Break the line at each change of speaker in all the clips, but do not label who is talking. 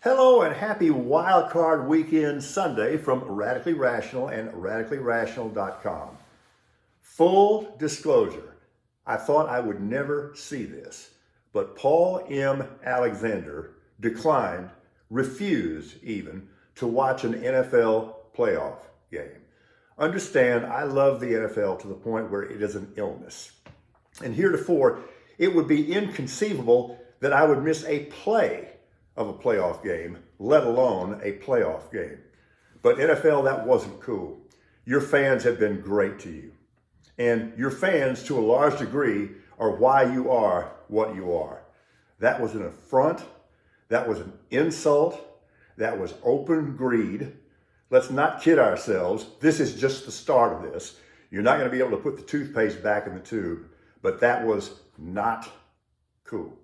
Hello and happy Wild Card Weekend Sunday from Radically Rational and radicallyrational.com. Full disclosure, I thought I would never see this, but Paul M. Alexander refused even, to watch an NFL playoff game. Understand, I love the NFL to the point where it is an illness. And heretofore, it would be inconceivable that I would miss a play of a playoff game, let alone a playoff game. But NFL, that wasn't cool. Your fans have been great to you. And your fans, to a large degree, are why you are what you are. That was an affront. That was an insult. That was open greed. Let's not kid ourselves. This is just the start of this. You're not going to be able to put the toothpaste back in the tube, but that was not cool.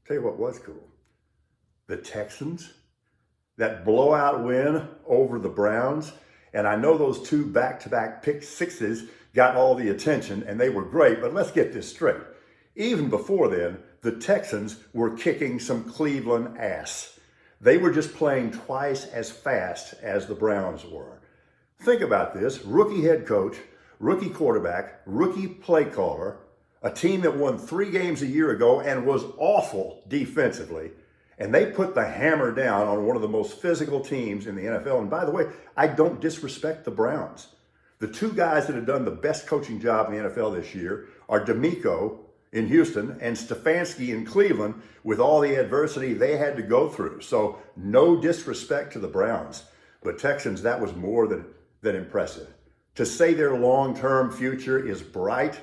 Tell you what was cool. The Texans, that blowout win over the Browns. And I know those two back-to-back pick sixes got all the attention and they were great, but let's get this straight. Even before then, the Texans were kicking some Cleveland ass. They were just playing twice as fast as the Browns were. Think about this: rookie head coach, rookie quarterback, rookie play caller, a team that won 3 games a year ago and was awful defensively. And they put the hammer down on one of the most physical teams in the NFL. And by the way, I don't disrespect the Browns. The two guys that have done the best coaching job in the NFL this year are DeMeco in Houston and Stefanski in Cleveland, with all the adversity they had to go through. So no disrespect to the Browns. But Texans, that was more than impressive. To say their long-term future is bright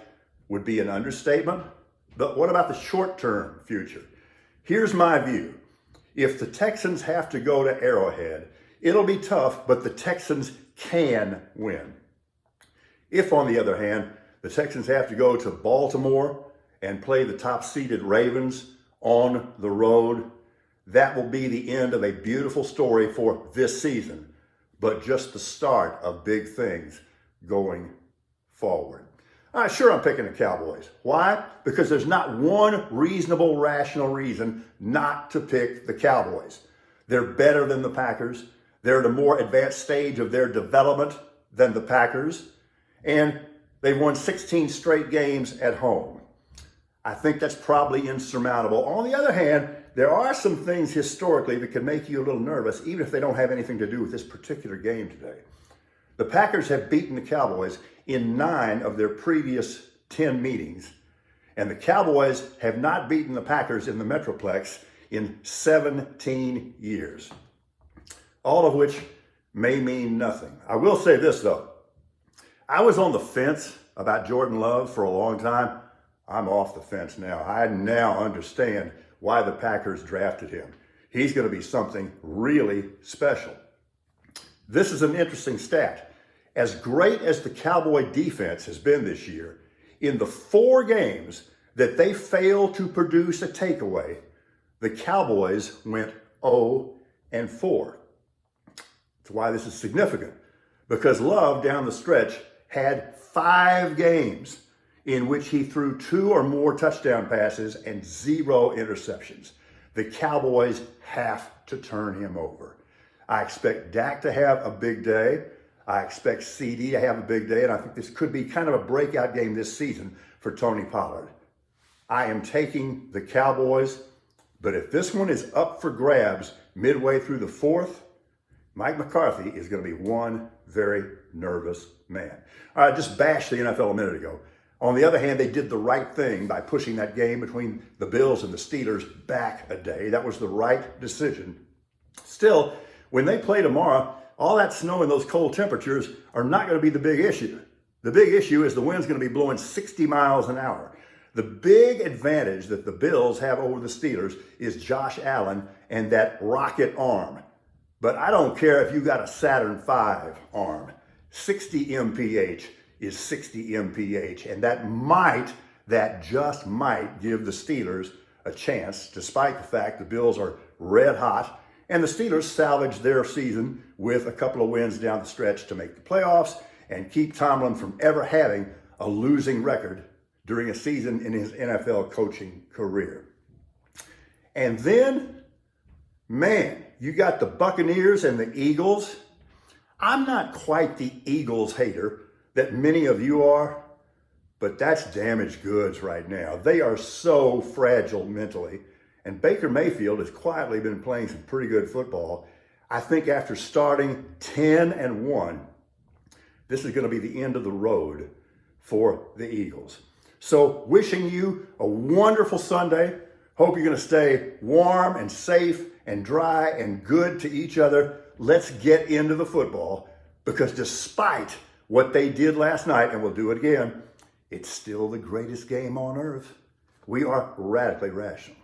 would be an understatement. But what about the short-term future? Here's my view. If the Texans have to go to Arrowhead, it'll be tough, but the Texans can win. If, on the other hand, the Texans have to go to Baltimore and play the top-seeded Ravens on the road, that will be the end of a beautiful story for this season, but just the start of big things going forward. Sure, I'm picking the Cowboys. Why? Because there's not one reasonable, rational reason not to pick the Cowboys. They're better than the Packers. They're at a more advanced stage of their development than the Packers. And they've won 16 straight games at home. I think that's probably insurmountable. On the other hand, there are some things historically that can make you a little nervous, even if they don't have anything to do with this particular game today. The Packers have beaten the Cowboys in 9 of their previous 10 meetings, and the Cowboys have not beaten the Packers in the Metroplex in 17 years, all of which may mean nothing. I will say this, though. I was on the fence about Jordan Love for a long time. I'm off the fence now. I now understand why the Packers drafted him. He's going to be something really special. This is an interesting stat. As great as the Cowboy defense has been this year, in the 4 games that they failed to produce a takeaway, the Cowboys went 0-4. That's why this is significant, because Love down the stretch had 5 games in which he threw 2 or more touchdown passes and 0 interceptions. The Cowboys have to turn him over. I expect Dak to have a big day. I expect CD to have a big day, and I think this could be kind of a breakout game this season for Tony Pollard. I am taking the Cowboys, but if this one is up for grabs midway through the 4th, Mike McCarthy is going to be one very nervous man. All right, I just bashed the NFL a minute ago. On the other hand, they did the right thing by pushing that game between the Bills and the Steelers back a day. That was the right decision. Still, when they play tomorrow, all that snow and those cold temperatures are not going to be the big issue. The big issue is the wind's going to be blowing 60 miles an hour. The big advantage that the Bills have over the Steelers is Josh Allen and that rocket arm. But I don't care if you got a Saturn V arm. 60 mph is 60 mph, and that just might give the Steelers a chance, despite the fact the Bills are red hot. And the Steelers salvaged their season with a couple of wins down the stretch to make the playoffs and keep Tomlin from ever having a losing record during a season in his NFL coaching career. And then Man, you got the Buccaneers and the Eagles. I'm not quite the Eagles hater that many of you are, but that's damaged goods right now. They are so fragile mentally. And Baker Mayfield has quietly been playing some pretty good football. I think after starting 10-1, this is going to be the end of the road for the Eagles. So wishing you a wonderful Sunday. Hope you're going to stay warm and safe and dry and good to each other. Let's get into the football, because despite what they did last night, and we'll do it again, it's still the greatest game on earth. We are radically rational.